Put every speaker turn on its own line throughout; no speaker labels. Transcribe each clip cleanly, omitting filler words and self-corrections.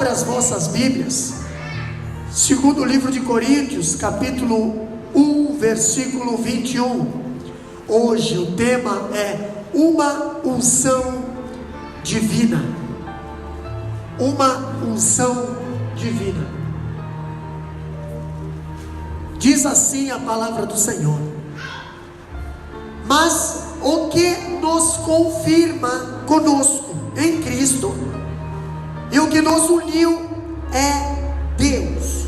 Abra as vossas Bíblias, segundo livro de Coríntios, capítulo 1, versículo 21. Hoje o tema é uma unção divina. Uma unção divina. Diz assim a palavra do Senhor: mas o que nos confirma conosco em Cristo e o que nos uniu é Deus,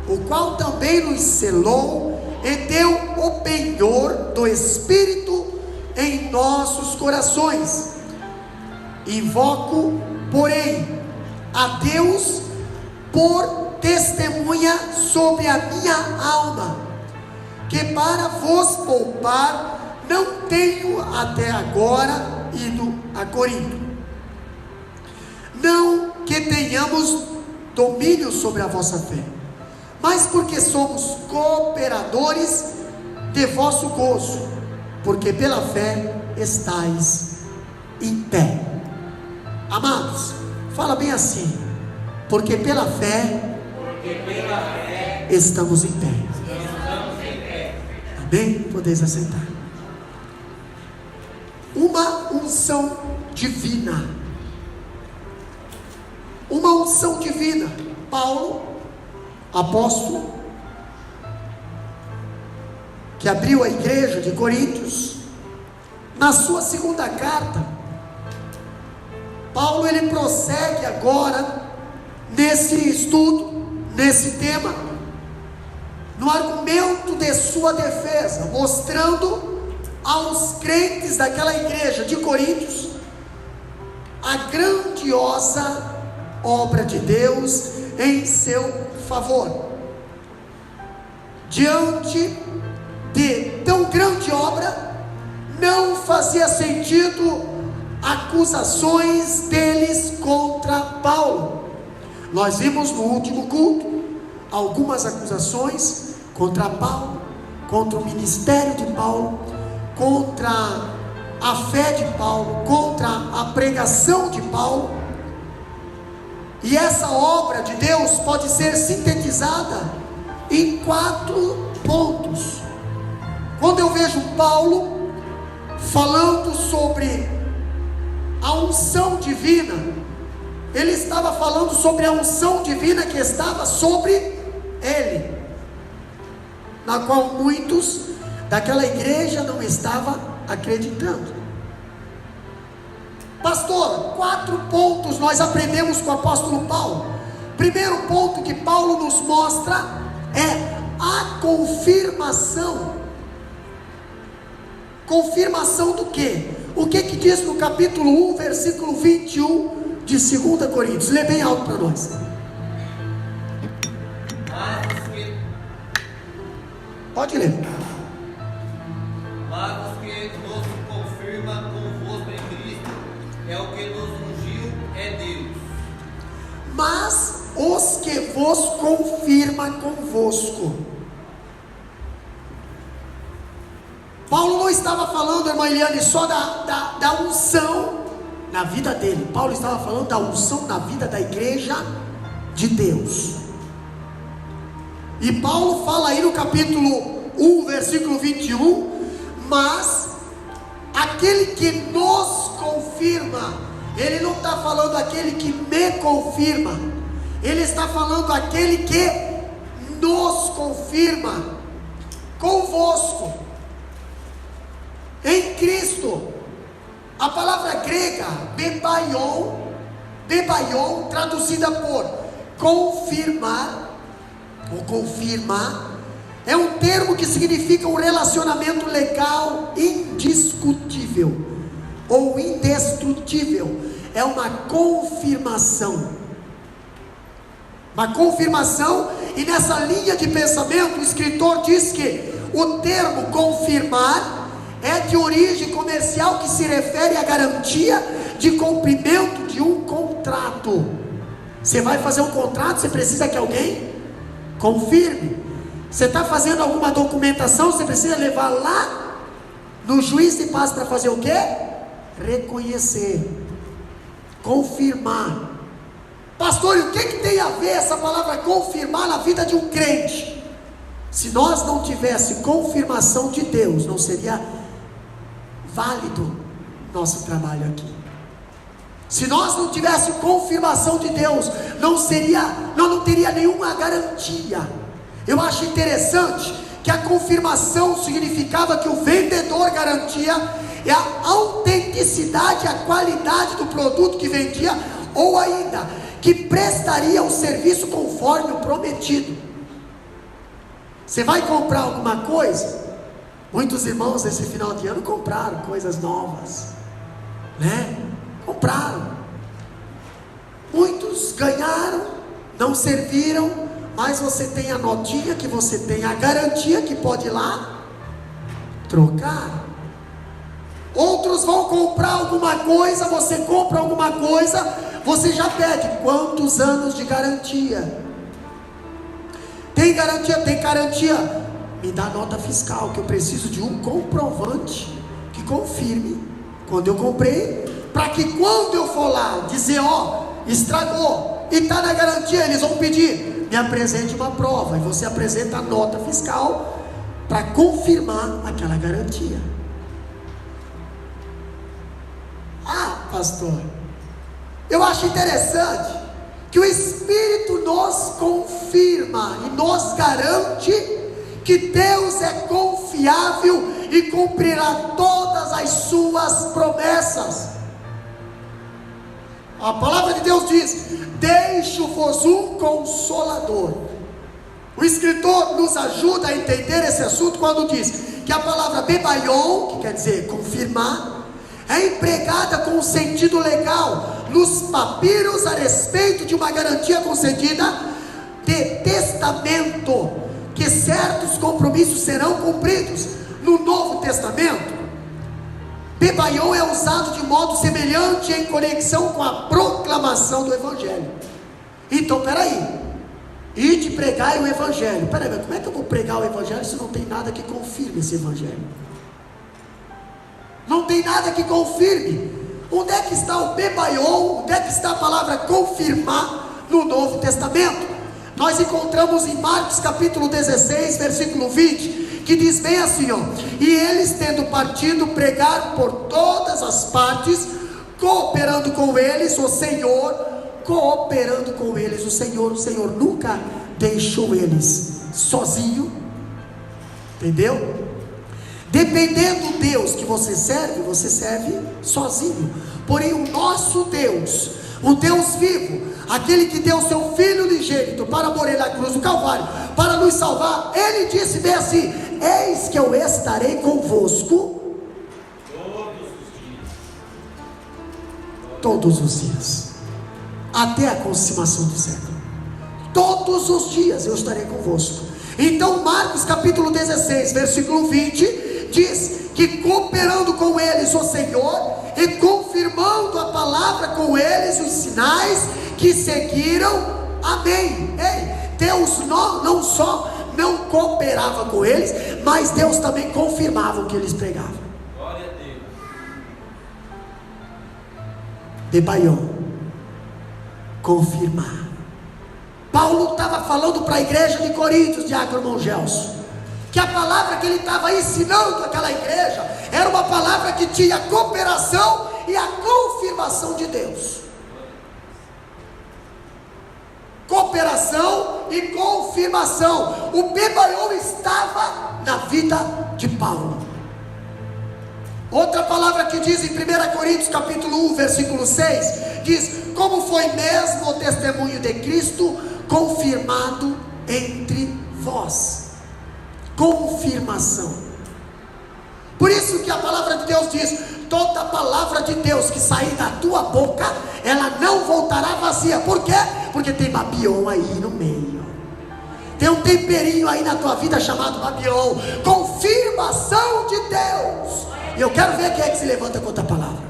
o qual também nos selou e deu o penhor do Espírito em nossos corações. Invoco, porém, a Deus por testemunha sobre a minha alma, que para vos poupar não tenho até agora ido a Corinto. Não que tenhamos domínio sobre a vossa fé, mas porque somos cooperadores de vosso gozo, porque pela fé estáis em pé. Amados, fala bem assim: porque pela fé estamos em pé. Amém? Podeis aceitar. Uma unção divina. Uma unção divina. Paulo, apóstolo, que abriu a igreja de Coríntios, na sua segunda carta, Paulo ele prossegue agora nesse estudo, nesse tema, no argumento de sua defesa, mostrando aos crentes daquela igreja de Coríntios a grandiosa obra de Deus em seu favor. Diante de tão grande obra, não fazia sentido acusações deles contra Paulo. Nós vimos no último culto algumas acusações contra Paulo, contra o ministério de Paulo, contra a fé de Paulo, contra a pregação de Paulo. E essa obra de Deus pode ser sintetizada em 4 pontos. Quando eu vejo Paulo falando sobre a unção divina, ele estava falando sobre a unção divina que estava sobre ele, na qual muitos daquela igreja não estavam acreditando. Pastor, 4 pontos nós aprendemos com o apóstolo Paulo. Primeiro ponto que Paulo nos mostra é a confirmação. Confirmação do quê? O que diz no capítulo 1, versículo 21 de 2 Coríntios? Lê bem alto para nós. Pode ler.
Mas os que nos confirma convosco em Cristo, é o que nos ungiu, é Deus.
Mas os que vos confirma convosco. Paulo não estava falando, irmã Eliane, só da unção na vida dele. Paulo estava falando da unção na vida da igreja de Deus. E Paulo fala aí no capítulo 1, versículo 21, mas aquele que nos confirma, ele não está falando aquele que me confirma, ele está falando aquele que nos confirma convosco, em Cristo. A palavra grega bebaion, traduzida por confirmar ou confirmar, é um termo que significa um relacionamento legal indiscutível ou indestrutível. É uma confirmação. Uma confirmação, e nessa linha de pensamento o escritor diz que o termo confirmar é de origem comercial, que se refere à garantia de cumprimento de um contrato. Você vai fazer um contrato, você precisa que alguém confirme. Você está fazendo alguma documentação, você precisa levar lá no juiz de paz para fazer o quê? Reconhecer, confirmar. Pastor, e o que tem a ver essa palavra confirmar na vida de um crente? Se nós não tivéssemos confirmação de Deus, não seria válido nosso trabalho aqui. Se nós não tivéssemos confirmação de Deus, nós não teria nenhuma garantia. Eu acho interessante que a confirmação significava que o vendedor garantia a autenticidade, a qualidade do produto que vendia, ou ainda que prestaria o serviço conforme o prometido. Você vai comprar alguma coisa? Muitos irmãos esse final de ano compraram coisas novas, né? Compraram. Muitos ganharam, não serviram, mas você tem a notinha que você tem a garantia que pode ir lá trocar. Outros vão comprar alguma coisa, você compra alguma coisa, você já pede quantos anos de garantia? Tem garantia? Tem garantia. Me dá nota fiscal, que eu preciso de um comprovante que confirme quando eu comprei, para que quando eu for lá dizer, estragou e está na garantia, eles vão pedir, me apresente uma prova, e você apresenta a nota fiscal para confirmar aquela garantia. Pastor, eu acho interessante que o Espírito nos confirma e nos garante que Deus é confiável e cumprirá todas as suas promessas. A palavra de Deus diz: deixo-vos um consolador. O escritor nos ajuda a entender esse assunto quando diz que a palavra bebaion, que quer dizer confirmar, é empregada com um sentido legal nos papiros a respeito de uma garantia concedida de testamento, que certos compromissos serão cumpridos. No Novo Testamento, bebaion é usado de modo semelhante em conexão com a proclamação do Evangelho. Então, peraí, ide pregai o Evangelho. Peraí, mas como é que eu vou pregar o Evangelho se não tem nada que confirme esse Evangelho? Não tem nada que confirme. Onde é que está o bebaion? Onde é que está a palavra confirmar no Novo Testamento? Nós encontramos em Marcos capítulo 16, versículo 20, que diz bem assim, e eles tendo partido, pregaram por todas as partes, cooperando com eles o Senhor, o Senhor nunca deixou eles sozinho, entendeu? Dependendo do Deus que você serve sozinho. Porém o nosso Deus, o Deus vivo, aquele que deu seu Filho unigênito para morrer na cruz do Calvário, para nos salvar, Ele disse bem assim: eis que eu estarei convosco todos os dias, até a consumação do século. Todos os dias eu estarei convosco. Então Marcos capítulo 16, versículo 20 diz que cooperando com eles o Senhor e confirmando a palavra com eles, os sinais que seguiram, amém. Deus não só não cooperava com eles, mas Deus também confirmava o que eles pregavam.
Glória a Deus.
Bebaion, confirmar. Paulo estava falando para a igreja de Corinto, diácono irmão Gelson, que a palavra que ele estava ensinando àquela igreja era uma palavra que tinha cooperação e a confirmação de Deus. Cooperação e confirmação. O bebaion estava na vida de Paulo. Outra palavra que diz em 1 Coríntios capítulo 1, versículo 6, diz: como foi mesmo o testemunho de Cristo confirmado entre vós. Confirmação. Por isso que a palavra de Deus diz: toda palavra de Deus que sair da tua boca, ela não voltará vazia. Por quê? Porque tem babion aí no meio, tem um temperinho aí na tua vida chamado babion, confirmação de Deus. E eu quero ver quem é que se levanta contra a palavra.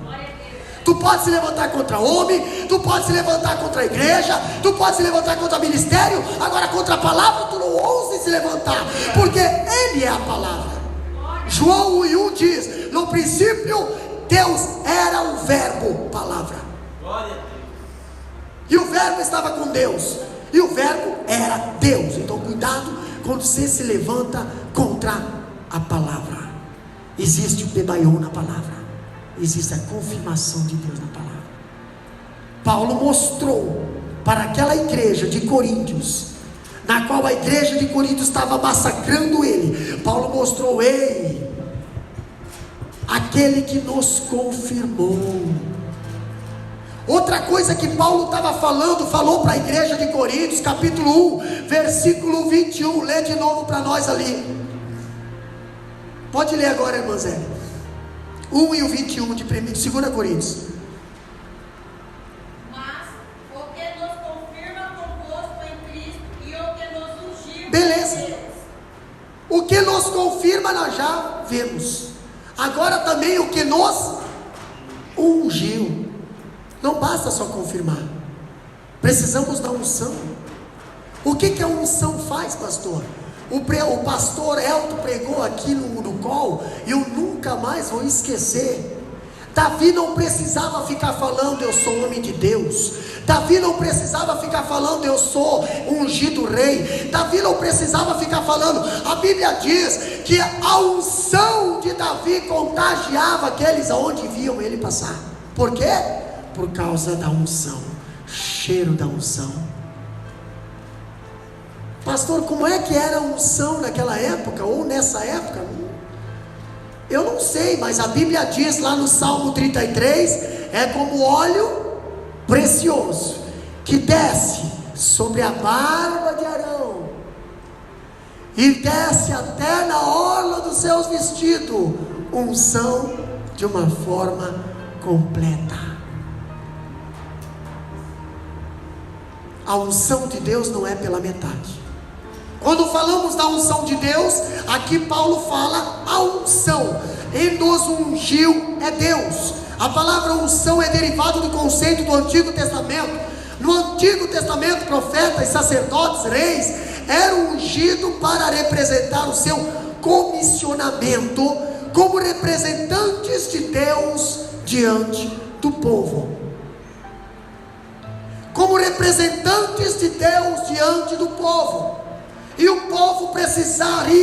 Tu pode se levantar contra homem, tu pode se levantar contra a igreja, tu pode se levantar contra o ministério, agora contra a palavra tu não ouse se levantar, porque Ele é a palavra. João 1:1 diz: no princípio Deus era o verbo, palavra. e o verbo estava com Deus, e o verbo era Deus. Então cuidado quando você se levanta contra a palavra. Existe o Bebaion na palavra, existe a confirmação de Deus na palavra. Paulo mostrou para aquela igreja de Coríntios, na qual a igreja de Coríntios estava massacrando ele, Paulo mostrou: ei, aquele que nos confirmou. Outra coisa que Paulo estava falou para a igreja de Coríntios, capítulo 1, versículo 21, lê de novo para nós ali, pode ler agora, irmã Zé, 1 e o 21 de 2 Coríntios.
Mas o que nos confirma convosco em Cristo e o que nos ungiu.
Beleza, o que nos confirma nós já vemos, agora também o que nos ungiu. Não basta só confirmar, precisamos da unção. O que a unção faz, pastor? O pastor Elton pregou aqui no call, e eu nunca mais vou esquecer. Davi não precisava ficar falando: eu sou homem de Deus. Davi não precisava ficar falando: eu sou ungido rei. Davi não precisava ficar falando. A Bíblia diz que a unção de Davi contagiava aqueles aonde viam ele passar. Por quê? Por causa da unção, cheiro da unção. Pastor, como é que era a unção naquela época, ou nessa época? Eu não sei, mas a Bíblia diz lá no Salmo 33, é como óleo precioso, que desce sobre a barba de Arão, e desce até na orla dos seus vestidos, unção de uma forma completa. A unção de Deus não é pela metade. Quando falamos da unção de Deus, aqui Paulo fala a unção, e nos ungiu é Deus. A palavra unção é derivada do conceito do Antigo Testamento. No Antigo Testamento, profetas, sacerdotes, reis eram ungidos para representar o seu comissionamento como representantes de Deus diante do povo. Como representantes de Deus diante do povo. E o povo precisava,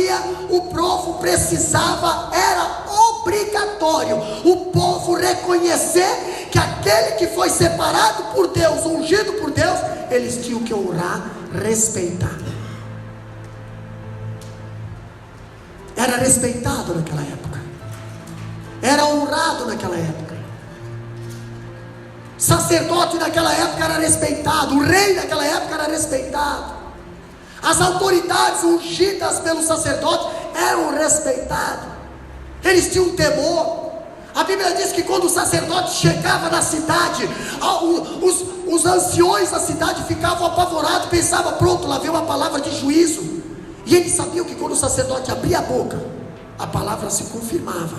era obrigatório o povo reconhecer que aquele que foi separado por Deus, ungido por Deus, eles tinham que honrar, respeitar. Era respeitado naquela época, era honrado naquela época. Sacerdote naquela época era respeitado, o rei naquela época era respeitado. As autoridades ungidas pelo sacerdote eram respeitadas. Eles tinham temor. A Bíblia diz que quando o sacerdote chegava na cidade, os anciões da cidade ficavam apavorados, pensavam: pronto, lá veio uma palavra de juízo. E eles sabiam que quando o sacerdote abria a boca, a palavra se confirmava.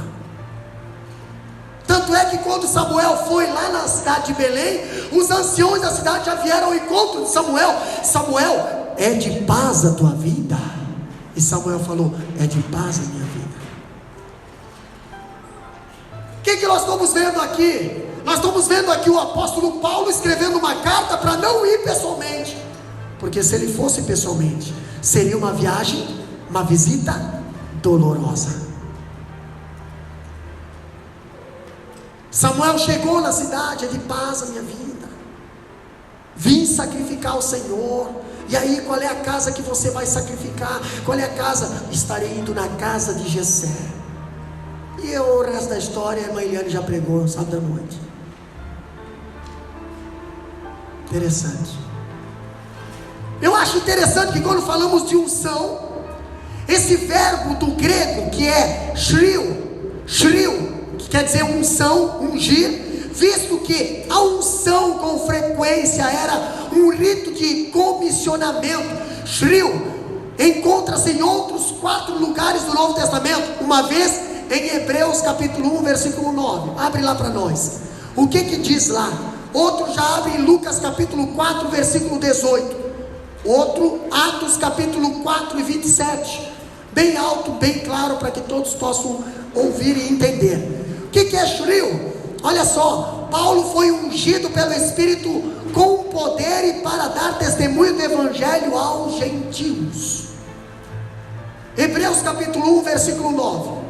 Tanto é que quando Samuel foi lá na cidade de Belém, os anciões da cidade já vieram ao encontro de Samuel. Samuel, é de paz a tua vida? E Samuel falou: é de paz a minha vida. O que nós estamos vendo aqui? Nós estamos vendo aqui o apóstolo Paulo escrevendo uma carta para não ir pessoalmente, porque se ele fosse pessoalmente, seria uma viagem, uma visita dolorosa. Samuel chegou na cidade: é de paz a minha vida, vim sacrificar ao Senhor. E aí, qual é a casa que você vai sacrificar? Qual é a casa? Estarei indo na casa de Jessé. E o resto da história a irmã Eliane já pregou no sábado à noite. Interessante. Eu acho interessante que quando falamos de unção, esse verbo do grego que é shrio, que quer dizer unção, ungir, visto que a unção com frequência era um rito de comissionamento. Shrio encontra-se em outros 4 lugares do Novo Testamento, uma vez em Hebreus capítulo 1 versículo 9, abre lá para nós, o que diz lá? Outro já abre em Lucas capítulo 4 versículo 18, outro Atos capítulo 4 e 27, bem alto, bem claro, para que todos possam ouvir e entender. O que é shrio? Olha só, Paulo foi ungido pelo Espírito com um poder e para dar testemunho do evangelho aos gentios. Hebreus capítulo 1, versículo 9.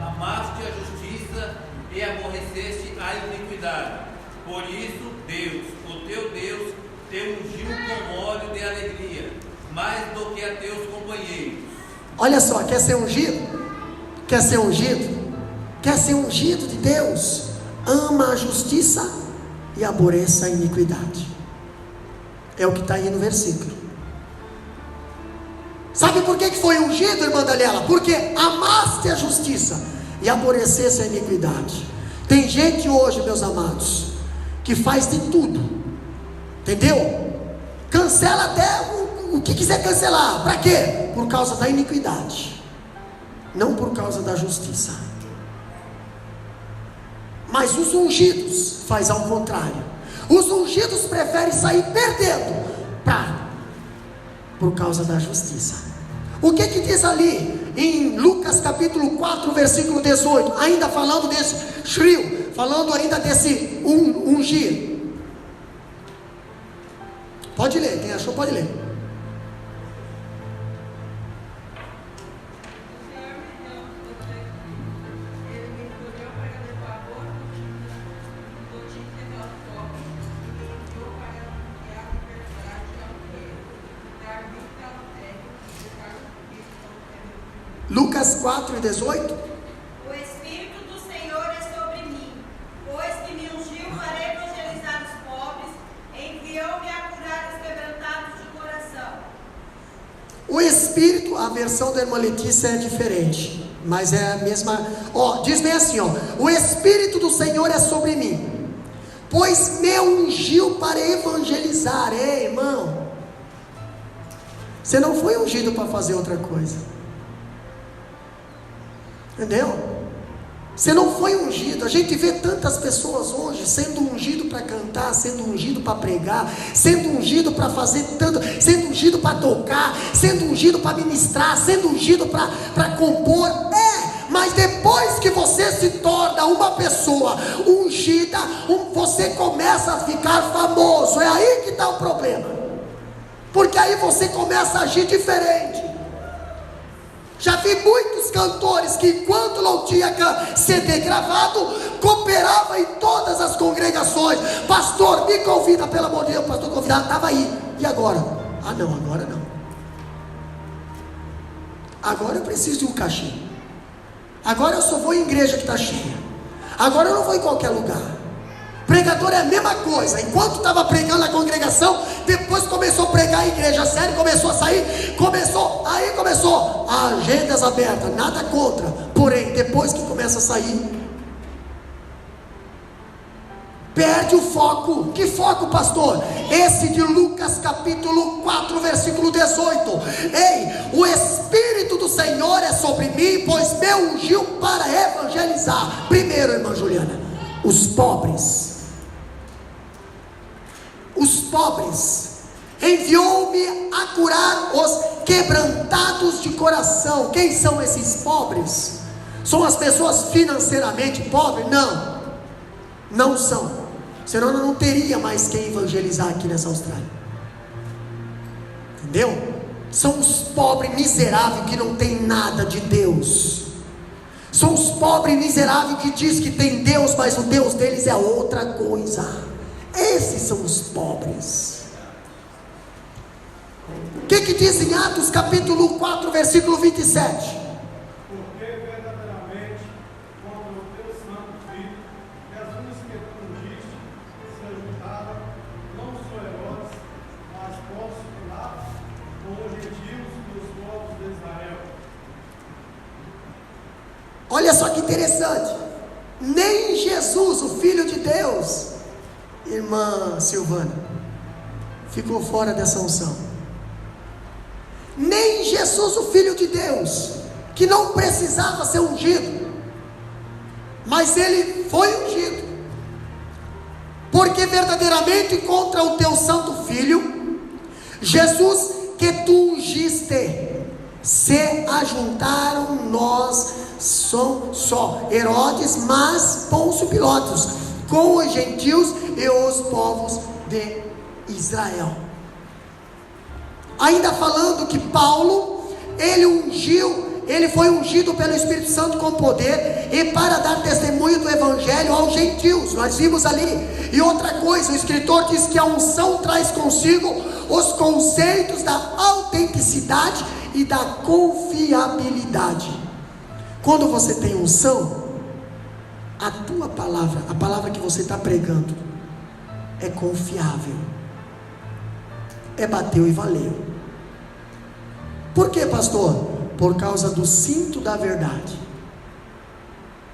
Amaste a justiça e aborreceste a iniquidade. Por isso, Deus, o teu Deus, te ungiu com óleo de alegria, mais do que a teus companheiros.
Olha só, quer ser ungido? Quer ser ungido? Quer ser ungido de Deus? Ama a justiça e aborreça a iniquidade. É o que está aí no versículo. Sabe por que foi ungido, irmã Daniela? Porque amaste a justiça e aborrecesse a iniquidade. Tem gente hoje, meus amados, que faz de tudo, entendeu? Cancela até o que quiser cancelar. Para quê? Por causa da iniquidade, não por causa da justiça. Mas os ungidos faz ao contrário. Os ungidos preferem sair perdendo por causa da justiça. O que diz ali em Lucas capítulo 4, versículo 18? Ainda falando desse shrill, falando ainda desse ungir. Pode ler, quem achou pode ler. Lucas 4 e 18.
O Espírito do Senhor é sobre mim, pois que me ungiu para evangelizar os pobres, enviou-me a curar os quebrantados de coração.
O Espírito, a versão da irmã Letícia é diferente, mas é a mesma. Diz bem assim, o Espírito do Senhor é sobre mim, pois me ungiu para evangelizar. Ei, irmão, você não foi ungido para fazer outra coisa. Entendeu? Você não foi ungido. A gente vê tantas pessoas hoje sendo ungido para cantar, sendo ungido para pregar, sendo ungido para fazer tanto, sendo ungido para tocar, sendo ungido para ministrar, sendo ungido para compor. Mas depois que você se torna uma pessoa ungida, você começa a ficar famoso. É aí que está o problema, porque aí você começa a agir diferente. Já vi muitos cantores que, enquanto não tinha CD gravado, cooperava em todas as congregações. Pastor, me convida, pelo amor de Deus. Pastor convidado, estava aí. E agora? Não, agora não. Agora eu preciso de um cachê. Agora eu só vou em igreja que está cheia. Agora eu não vou em qualquer lugar. Pregador é a mesma coisa. Enquanto estava pregando na congregação, depois começou a pregar a igreja séria, começou a sair, começou agendas abertas, nada contra. Porém, depois que começa a sair, perde o foco. Que foco, pastor? Esse de Lucas capítulo 4, versículo 18. Ei, o Espírito do Senhor é sobre mim, pois me ungiu para evangelizar. Primeiro, irmã Juliana, os pobres. Enviou-me a curar os quebrantados de coração. Quem são esses pobres? São as pessoas financeiramente pobres? Não são. Senão eu não teria mais quem evangelizar aqui nessa Austrália. Entendeu? São os pobres miseráveis que não tem nada de Deus. São os pobres miseráveis que diz que tem Deus, mas o Deus deles é outra coisa. Esses são os pobres. O que diz em Atos capítulo 4, versículo 27?
Porque verdadeiramente, contra o teu santo filho, Jesus que tu ungiste, se ajuntaram, não só Herodes, mas Pôncio Pilatos, com os gentios e os povos de Israel.
Olha só que interessante. Nem Jesus, o Filho de Deus, irmã Silvana, ficou fora dessa unção. Nem Jesus, o Filho de Deus, que não precisava ser ungido, mas ele foi ungido, porque verdadeiramente contra o teu santo Filho, Jesus que tu ungiste, se ajuntaram nós só Herodes, mas Pôncio Pilatos, com os gentios e os povos de Israel. Ainda falando que Paulo, ele foi ungido pelo Espírito Santo com poder e para dar testemunho do Evangelho aos gentios, nós vimos ali. E outra coisa, o escritor diz que a unção traz consigo os conceitos da autenticidade e da confiabilidade. Quando você tem unção, a tua palavra, a palavra que você está pregando, é confiável, é bateu e valeu. Por quê, pastor? Por causa do cinto da verdade.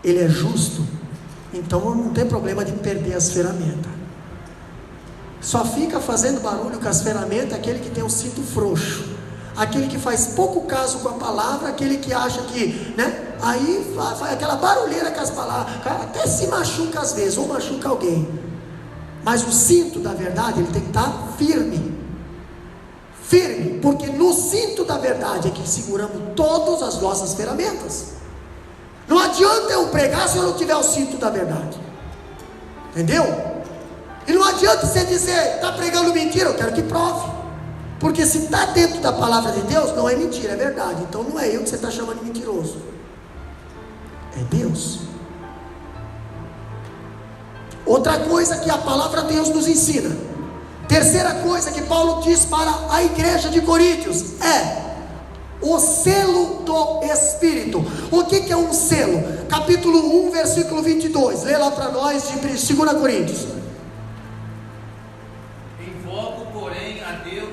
Ele é justo, então não tem problema de perder as ferramentas. Só fica fazendo barulho com as ferramentas aquele que tem o cinto frouxo, aquele que faz pouco caso com a palavra, aquele que acha que, aí faz aquela barulheira com as palavras, até se machuca às vezes, ou machuca alguém. Mas o cinto da verdade, ele tem que estar firme, porque no cinto da verdade é que seguramos todas as nossas ferramentas. Não adianta eu pregar se eu não tiver o cinto da verdade, entendeu? E não adianta você dizer, está pregando mentira, eu quero que prove, porque se está dentro da palavra de Deus, não é mentira, é verdade. Então não é eu que você está chamando de mentiroso, é Deus. Outra coisa que a palavra de Deus nos ensina, terceira coisa que Paulo diz para a igreja de Coríntios, é o selo do Espírito. O que é um selo? Capítulo 1, versículo 22, lê lá para nós, de 2 Coríntios.
Invoco, porém, a Deus,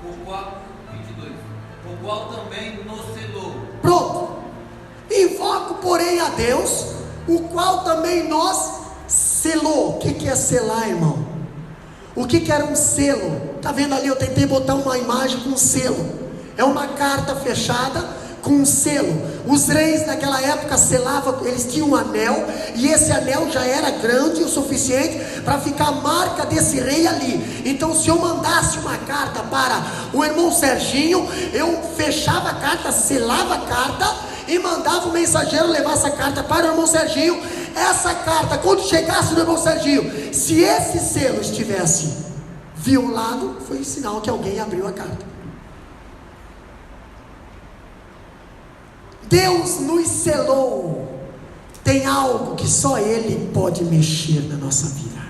o qual também nos selou.
Pronto. Invoco, porém, a Deus, o qual também nos selou. O que é selar, irmão? O que era um selo? Está vendo ali, eu tentei botar uma imagem com um selo. É uma carta fechada com um selo. Os reis naquela época selavam, eles tinham um anel, e esse anel já era grande o suficiente para ficar a marca desse rei ali. Então se eu mandasse uma carta para o irmão Serginho, eu fechava a carta, selava a carta e mandava o mensageiro levar essa carta para o irmão Serginho. Essa carta, quando chegasse no irmão Serginho, se esse selo estivesse violado, foi sinal que alguém abriu a carta. Deus nos selou. Tem algo que só Ele pode mexer na nossa vida.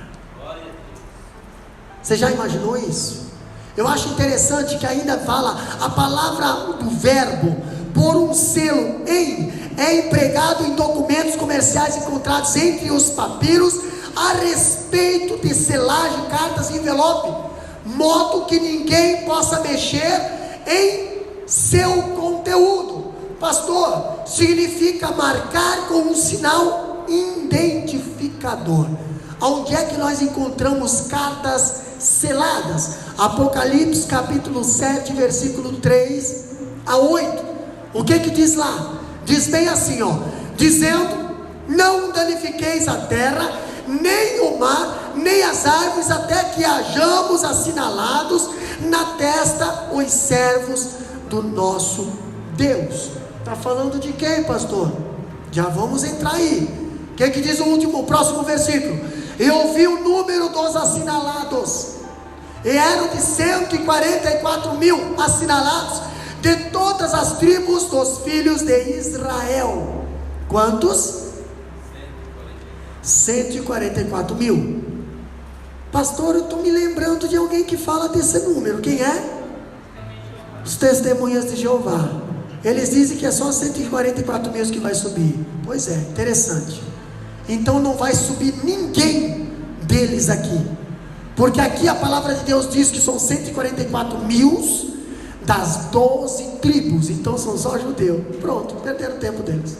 Você já imaginou isso? Eu acho interessante que ainda fala a palavra do verbo, por um selo é empregado em documentos comerciais encontrados entre os papiros a respeito de selagem, cartas e envelope, modo que ninguém possa mexer em seu conteúdo. Pastor, significa marcar com um sinal identificador. Onde é que nós encontramos cartas seladas? Apocalipse capítulo 7, versículo 3 a 8. O que diz lá? Diz bem assim, dizendo: não danifiqueis a terra, nem o mar, nem as árvores, até que hajamos assinalados na testa os servos do nosso Deus. Está falando de quem, pastor? Já vamos entrar aí. O que diz o próximo versículo? Eu vi o número dos assinalados, e eram de 144 mil assinalados, de todas as tribos dos filhos de Israel. Quantos? 144 mil. Pastor, eu estou me lembrando de alguém que fala desse número. Quem é? Os testemunhas de Jeová. Eles dizem que é só 144 mil que vai subir. Pois é, interessante. Então não vai subir ninguém deles aqui, porque aqui a palavra de Deus diz que são 144 mil das 12 tribos. Então são só judeus. Pronto, perderam o tempo deles.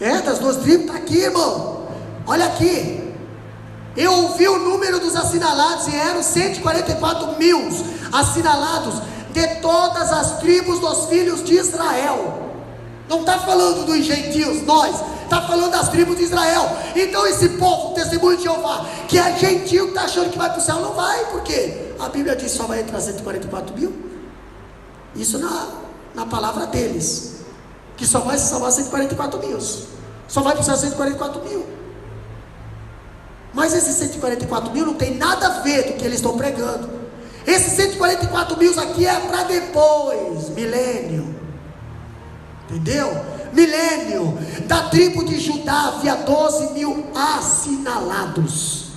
Das 12 tribos, está aqui, irmão. Olha aqui. Eu ouvi o número dos assinalados, e eram 144 mil assinalados, de todas as tribos dos filhos de Israel. Não está falando dos gentios, nós, está falando das tribos de Israel. Então esse povo, o testemunho de Jeová, que é gentio, que está achando que vai para o céu, não vai, porque a Bíblia diz que só vai entrar 144 mil. Isso na palavra deles, que só vai se salvar 144 mil, só vai para o céu 144 mil. Mas esses 144 mil não tem nada a ver do que eles estão pregando. Esses 144 mil aqui é para depois, milênio. Entendeu? Milênio. Da tribo de Judá havia 12 mil assinalados,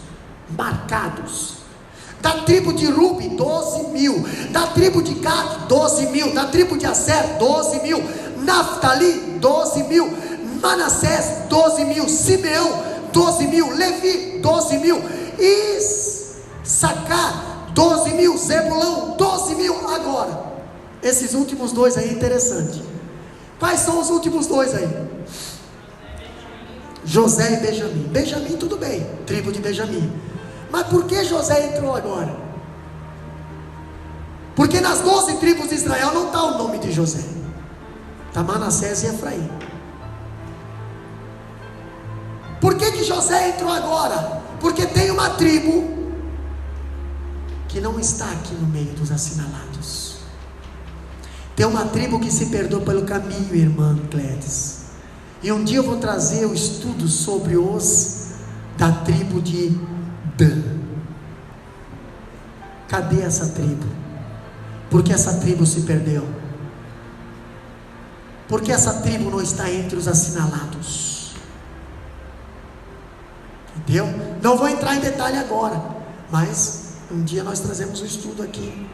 marcados. Da tribo de Rubi, 12 mil. Da tribo de Gad, 12 mil. Da tribo de Aser, 12 mil. Naftali, 12 mil. Manassés, 12 mil. Simeão, 12 mil. Levi, 12 mil. Issacar, 12 mil. Zebulão, 12 mil. Agora, esses últimos dois aí é interessante. Quais são os últimos dois aí? José e Benjamim. Benjamim, tudo bem, tribo de Benjamim. Mas por que José entrou agora? Porque nas 12 tribos de Israel não está o nome de José, está Manassés e Efraim. Por que José entrou agora? Porque tem uma tribo que não está aqui no meio dos assinalados. Tem uma tribo que se perdeu pelo caminho, irmã Clédes. E um dia eu vou trazer o estudo sobre os da tribo de Dan. Cadê essa tribo? Por que essa tribo se perdeu? Por que essa tribo não está entre os assinalados? Entendeu? Não vou entrar em detalhe agora, mas um dia nós trazemos o estudo aqui.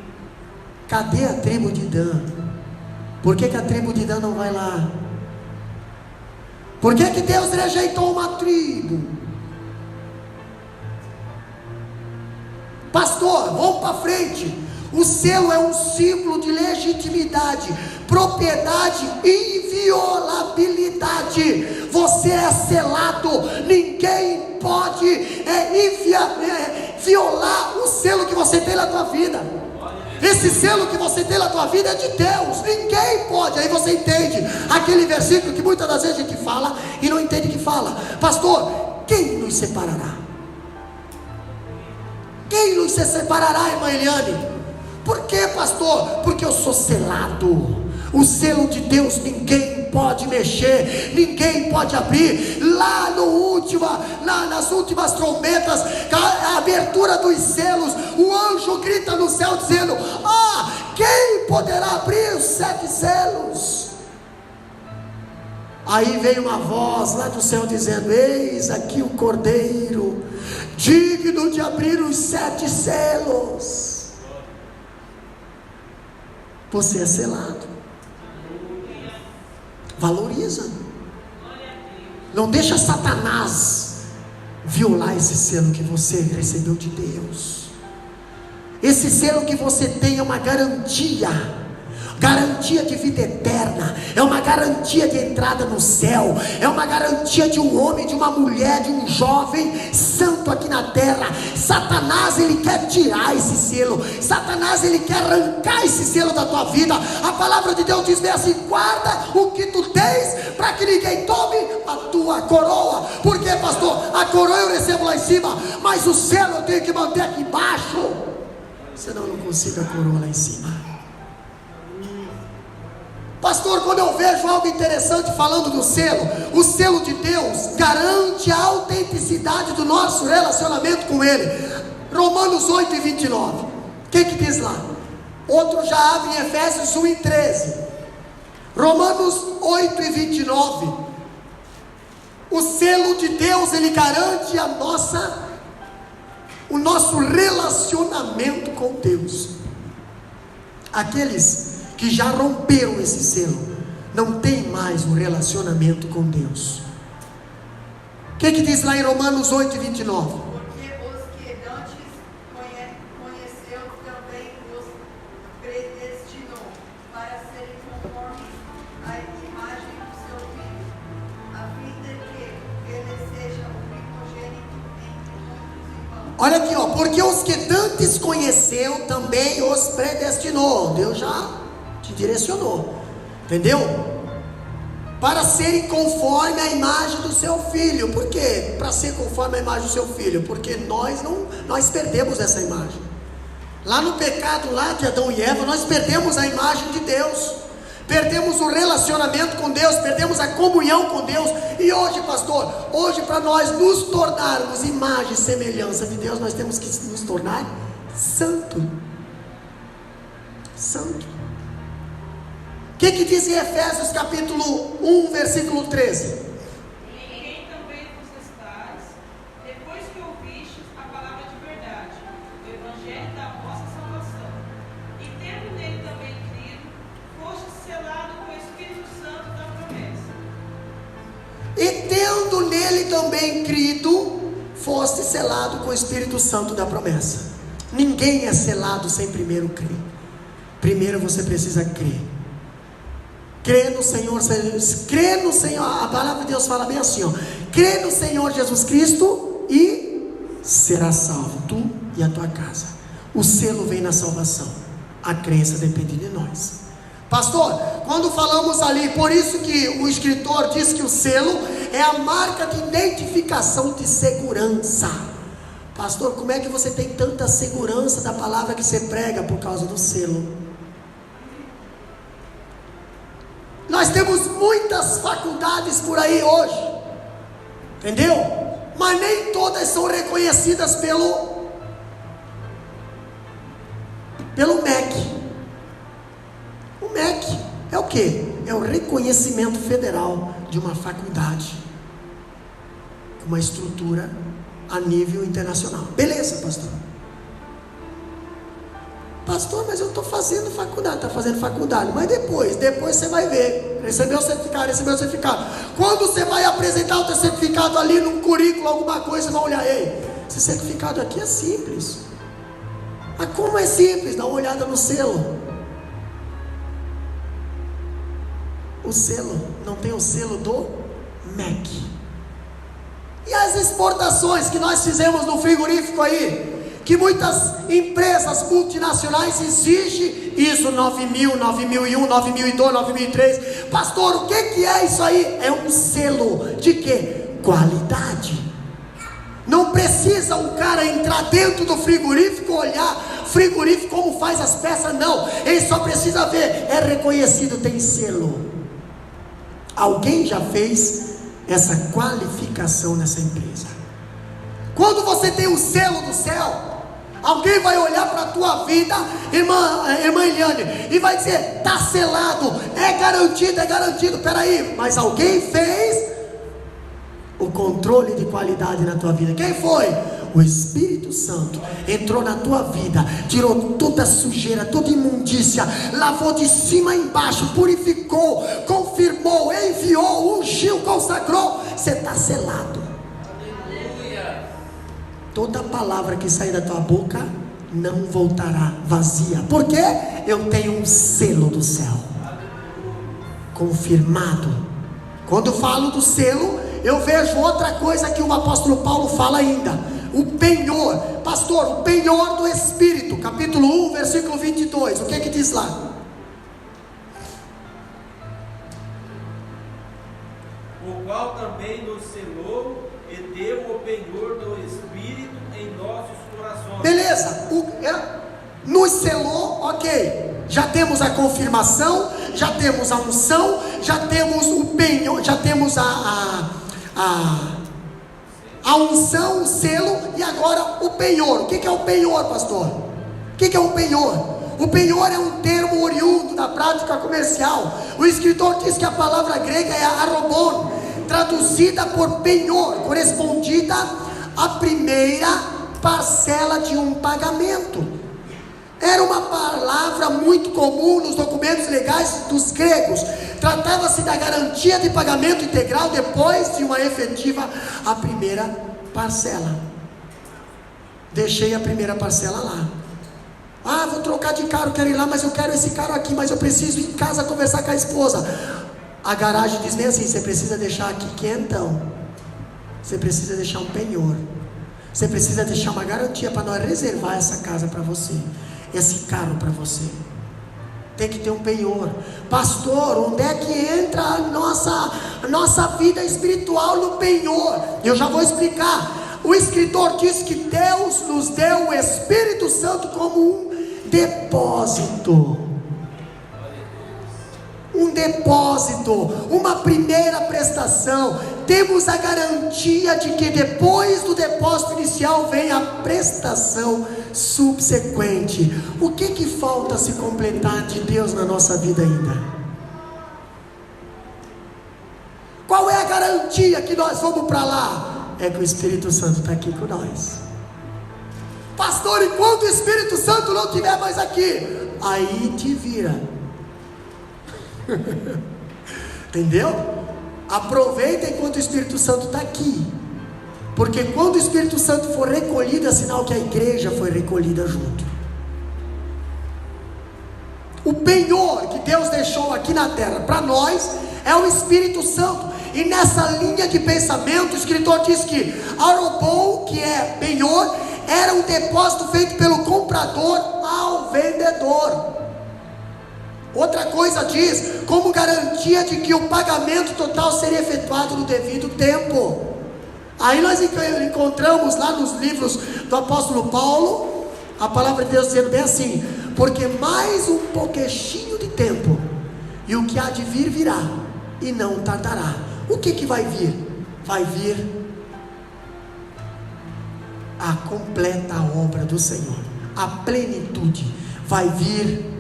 Cadê a tribo de Dan? Por que a tribo de Dan não vai lá? Por que Deus rejeitou uma tribo? Pastor, vamos para frente. O selo é um símbolo de legitimidade, propriedade e inviolabilidade. Você é selado, ninguém pode violar o selo que você tem na tua vida. Esse selo que você tem na tua vida é de Deus, ninguém pode. Aí você entende aquele versículo que muitas das vezes a gente fala e não entende que fala. Pastor, quem nos separará? Quem nos separará, irmã Eliane? Por que, pastor? Porque eu sou selado. O selo de Deus ninguém pode mexer, ninguém pode abrir. Lá nas últimas trombetas, a abertura dos selos, o anjo grita no céu dizendo: quem poderá abrir os 7 selos? Aí veio uma voz lá do céu dizendo: eis aqui o Cordeiro, digno de abrir os 7 selos. Você é selado. Valoriza. Não deixa Satanás violar esse selo que você recebeu de Deus. Esse selo que você tem é uma garantia de vida eterna, é uma garantia de entrada no céu, é uma garantia de um homem, de uma mulher, de um jovem santo aqui na terra. Satanás, ele quer tirar esse selo, Satanás, ele quer arrancar esse selo da tua vida. A palavra de Deus diz bem assim: guarda o que tu tens, para que ninguém tome a tua coroa. Por quê, pastor? A coroa eu recebo lá em cima, mas o selo eu tenho que manter aqui embaixo, senão eu não consigo a coroa lá em cima. Pastor, quando eu vejo algo interessante falando do selo, o selo de Deus garante a autenticidade do nosso relacionamento com Ele. Romanos 8 e 29, o que diz lá? Outro já abre em Efésios 1 e 13. Romanos 8 e 29. O selo de Deus, ele garante o nosso relacionamento com Deus. Aqueles que já romperam esse selo não tem mais um relacionamento com Deus. O que diz lá em Romanos 8 e 29?
Porque os que antes conheceu também os predestinou para serem conformes à imagem do seu Filho, a fim de que ele seja o primogênito entre muitos irmãos.
Olha aqui, porque os que antes conheceu também os predestinou. Deus já te direcionou, entendeu? Para serem conforme a imagem do seu Filho. Por quê? Para ser conforme a imagem do seu Filho, porque nós perdemos essa imagem. Lá no pecado lá de Adão e Eva, nós perdemos a imagem de Deus. perdemos o relacionamento com Deus, perdemos a comunhão com Deus. E hoje, pastor, hoje para nós nos tornarmos imagem e semelhança de Deus, nós temos que nos tornar santo. Santo. O que diz em Efésios capítulo 1, versículo 13? Também crido, foste selado com o Espírito Santo da promessa. Ninguém é selado sem primeiro crer. Primeiro você precisa crer. Crê no Senhor, crê no Senhor. A palavra de Deus fala bem assim, ó: crê no Senhor Jesus Cristo e serás salvo, tu e a tua casa. O selo vem na salvação. A crença depende de nós. Pastor, quando falamos ali, por isso que o escritor diz que o selo é a marca de identificação de segurança. Pastor, como é que você tem tanta segurança da palavra que você prega? Por causa do selo. Nós temos muitas faculdades por aí hoje, entendeu? Mas nem todas são reconhecidas pelo MEC. O MEC é o que? É o reconhecimento federal de uma faculdade, uma estrutura a nível internacional. Beleza, pastor? Pastor, mas eu estou fazendo faculdade. Está fazendo faculdade, mas depois você vai ver. Recebeu o certificado. Quando você vai apresentar o teu certificado ali num currículo, alguma coisa, você vai olhar: ei, esse certificado aqui é simples. Mas como é simples? Dá uma olhada no selo. O selo, não tem o selo do MEC. E as exportações que nós fizemos no frigorífico aí, que muitas empresas multinacionais exigem isso, 9000, 9001, 9002, 9003. Pastor, o que é isso aí? É um selo de quê? Qualidade. Não precisa o cara entrar dentro do frigorífico, olhar frigorífico como faz as peças, não. Ele só precisa ver, é reconhecido, tem selo. Alguém já fez essa qualificação nessa empresa. Quando você tem o selo do céu, alguém vai olhar para a tua vida, irmã Eliane, e vai dizer: está selado, é garantido. Peraí, mas alguém fez o controle de qualidade na tua vida. Quem foi? O Espírito Santo entrou na tua vida, tirou toda a sujeira, toda a imundícia, lavou de cima a embaixo, purificou, confirmou, enviou, ungiu, consagrou. Você está selado. Aleluia. Toda palavra que sair da tua boca não voltará vazia. Por quê? Eu tenho um selo do céu. Confirmado. Quando falo do selo, eu vejo outra coisa que o apóstolo Paulo fala ainda: o penhor. Pastor, o penhor do Espírito, capítulo 1, versículo 22, o que diz lá?
O qual também nos selou e deu o penhor do Espírito em nossos corações.
Beleza, nos selou, ok. Já temos a confirmação, já temos a unção, já temos o penhor, já temos a unção, o selo, e agora o penhor. O que é o penhor, pastor? O que é o penhor? O penhor é um termo oriundo da prática comercial. O escritor diz que a palavra grega é arrobon, traduzida por penhor, correspondida à primeira parcela de um pagamento. Era uma palavra muito comum nos documentos legais dos gregos. Tratava-se da garantia de pagamento integral depois de uma efetiva a primeira parcela. Deixei a primeira parcela lá. Vou trocar de carro, quero ir lá, mas eu quero esse carro aqui, mas eu preciso ir em casa conversar com a esposa. A garagem diz bem assim: você precisa deixar aqui quentão. Você precisa deixar um penhor. Você precisa deixar uma garantia para nós reservar essa casa para você, esse carro para você. Tem que ter um penhor. Pastor, onde é que entra a nossa vida espiritual no penhor? Eu já vou explicar. O escritor diz que Deus nos deu o Espírito Santo como um depósito. um depósito, uma primeira prestação. Temos a garantia de que depois do depósito inicial vem a prestação subsequente. O que falta se completar de Deus na nossa vida ainda? Qual é a garantia que nós vamos para lá? É que o Espírito Santo está aqui com nós. Pastor, enquanto o Espírito Santo não estiver mais aqui, aí te vira. Entendeu? Aproveita enquanto o Espírito Santo está aqui, porque quando o Espírito Santo for recolhido, é sinal que a igreja foi recolhida junto. O penhor que Deus deixou aqui na terra para nós é o Espírito Santo. E nessa linha de pensamento, o escritor diz que arobou, que é penhor, era um depósito feito pelo comprador ao vendedor. Outra coisa diz, como garantia de que o pagamento total seria efetuado no devido tempo. Aí nós encontramos lá nos livros do apóstolo Paulo, a palavra de Deus dizendo bem assim: porque mais um pouquinho de tempo, e o que há de vir virá, e não tardará. O que vai vir? Vai vir a completa obra do Senhor, a plenitude. Vai vir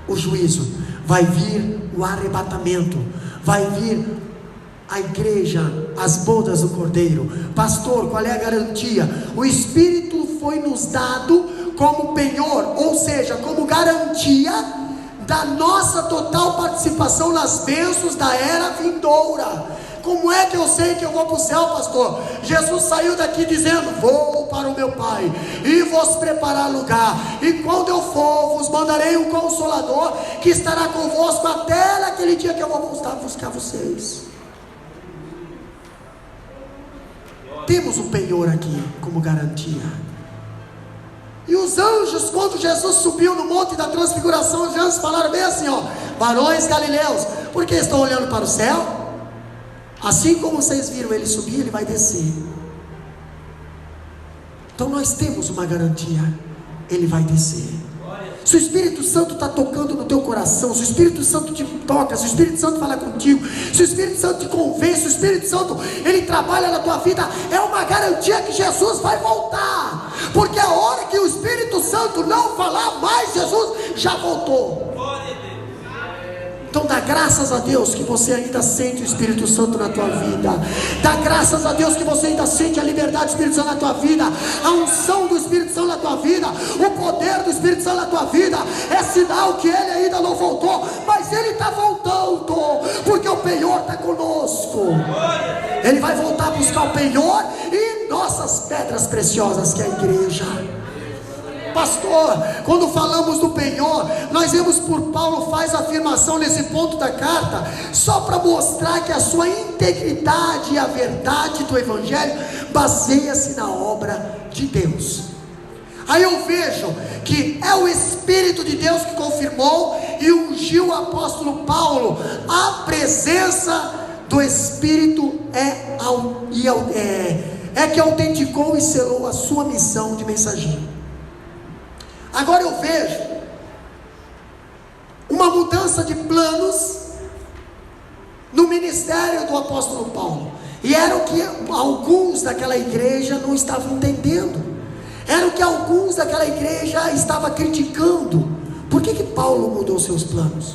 o juízo, vai vir o arrebatamento, vai vir a igreja, as bodas do Cordeiro. Pastor, qual é a garantia? O Espírito foi nos dado como penhor, ou seja, como garantia da nossa total participação nas bênçãos da era vindoura. Como é que eu sei que eu vou para o céu, pastor? Jesus saiu daqui dizendo: vou para o meu Pai e vos preparar lugar, e quando eu for, vos mandarei um Consolador, que estará convosco até naquele dia que eu vou voltar buscar vocês. Temos um penhor aqui como garantia. E os anjos, quando Jesus subiu no monte da transfiguração, os anjos falaram bem assim: ó, varões galileus, por que estão olhando para o céu? Assim como vocês viram ele subir, ele vai descer. Então nós temos uma garantia: ele vai descer. Se o Espírito Santo está tocando no teu coração, se o Espírito Santo te toca, se o Espírito Santo fala contigo, se o Espírito Santo te convence, se o Espírito Santo ele trabalha na tua vida, é uma garantia que Jesus vai voltar. Porque a hora que o Espírito Santo não falar mais, Jesus já voltou. Então dá graças a Deus que você ainda sente o Espírito Santo na tua vida. Dá graças a Deus que você ainda sente a liberdade do Espírito Santo na tua vida, a unção do Espírito Santo na tua vida, o poder do Espírito Santo na tua vida. É sinal que ele ainda não voltou, mas ele está voltando, porque o penhor está conosco. Ele vai voltar a buscar o penhor e nossas pedras preciosas, que é a igreja. Pastor, quando falamos do penhor, nós vemos por Paulo faz a afirmação nesse ponto da carta, só para mostrar que a sua integridade e a verdade do Evangelho baseia-se na obra de Deus. Aí eu vejo que é o Espírito de Deus que confirmou e ungiu o apóstolo Paulo. A presença do Espírito é que autenticou e selou a sua missão de mensageiro. Agora eu vejo uma mudança de planos no ministério do apóstolo Paulo, e era o que alguns daquela igreja não estavam entendendo, era o que alguns daquela igreja estavam criticando. Por que Paulo mudou seus planos?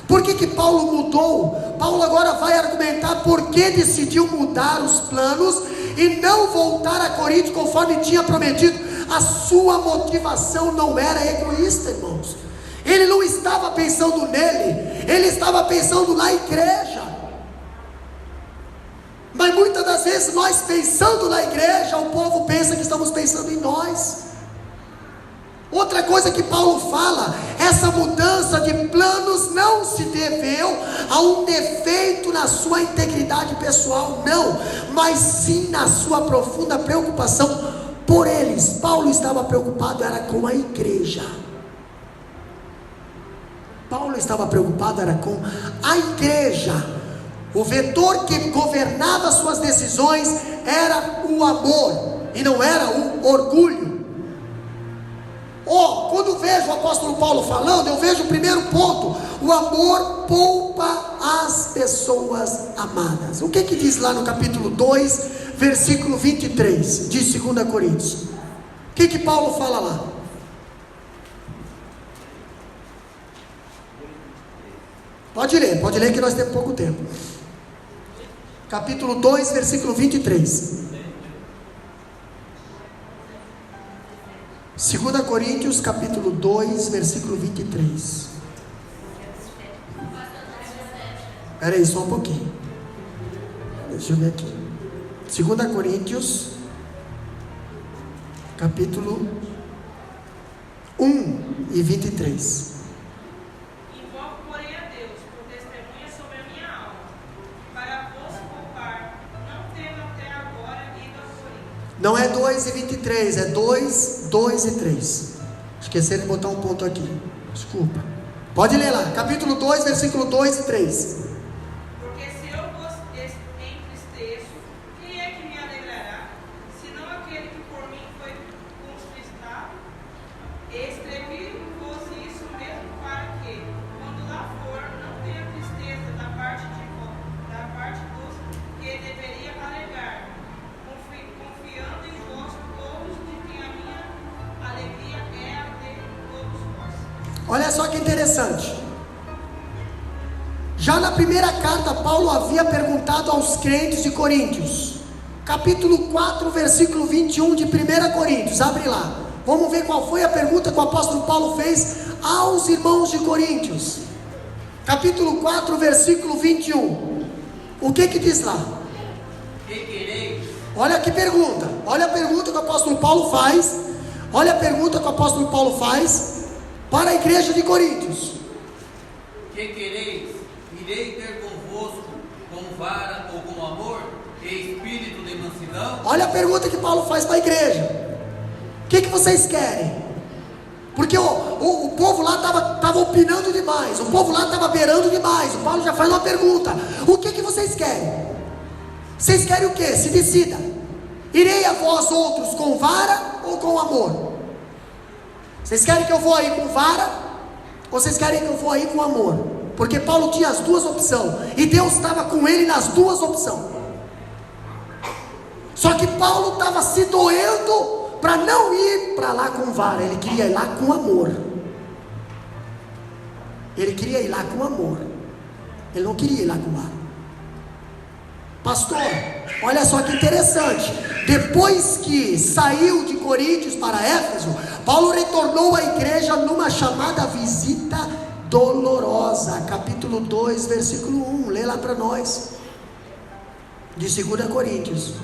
Por que Paulo mudou? Paulo agora vai argumentar por que decidiu mudar os planos e não voltar a Corinto conforme tinha prometido. A sua motivação não era egoísta, irmãos. Ele não estava pensando nele, ele estava pensando na igreja. Mas muitas das vezes nós pensando na igreja, o povo pensa que estamos pensando em nós. Outra coisa que Paulo fala, essa mudança de planos não se deveu a um defeito na sua integridade pessoal, não, mas sim na sua profunda preocupação por eles. Paulo estava preocupado era com a igreja. Paulo estava preocupado era com a igreja. O vetor que governava suas decisões era o amor e não era o orgulho. Quando vejo o apóstolo Paulo falando, eu vejo o primeiro ponto: o amor poupa as pessoas amadas. O que diz lá no capítulo 2, versículo 23 de 2 Coríntios? O que Paulo fala lá? Pode ler que nós temos pouco tempo. Capítulo 2, versículo 23. 2 Coríntios, capítulo 2, versículo 23. Espera aí, só um pouquinho. Deixa eu ver aqui. 2 Coríntios, capítulo 1 e 23.
Invoco, porém, a Deus, por testemunha sobre a minha alma, para vos poupar, não tendo até agora ido a Corinto.
Não é 2 e 23, é 2, 2 e 3. Esqueci de botar um ponto aqui. Desculpa. Pode ler lá, capítulo 2, versículo 2 e 3.
Porque se eu vos entristeço, quem é que me alegrará? Senão aquele que por mim foi contristado? Escrevi-vos isso mesmo para que, quando lá for, não tenha tristeza da parte dos que deveria alegar, confiando em vós todos, de que a minha alegria é a de todos vós.
Olha só que interessante. Já na primeira carta, Paulo havia perguntado aos crentes de Coríntios, capítulo 4, versículo 21 de 1 Coríntios, abre lá. Vamos ver qual foi a pergunta que o apóstolo Paulo fez aos irmãos de Coríntios. Capítulo 4, versículo 21. O que diz lá?
Que quereis?
Olha que pergunta. Olha a pergunta que o apóstolo Paulo faz. Olha a pergunta que o apóstolo Paulo faz para a igreja de Coríntios.
Que quereis? Irei ter convosco com vara ou com amor e espírito de mansidão?
Olha a pergunta que Paulo faz para a igreja. O que vocês querem? Porque o povo lá estava opinando demais. O povo lá estava beirando demais. O Paulo já faz uma pergunta. O que vocês querem? Vocês querem o que? Se decida. Irei a vós outros com vara ou com amor? Vocês querem que eu vou aí com vara? Ou vocês querem que eu vou aí com amor? Porque Paulo tinha as duas opções. E Deus estava com ele nas duas opções. Só que Paulo estava se doendo para não ir para lá com vara. Ele queria ir lá com amor. Ele queria ir lá com amor. Ele não queria ir lá com vara. Pastor, olha só que interessante. Depois que saiu de Coríntios para Éfeso, Paulo retornou à igreja numa chamada visita dolorosa. Capítulo 2, versículo 1. Lê lá para nós. De 2 Coríntios.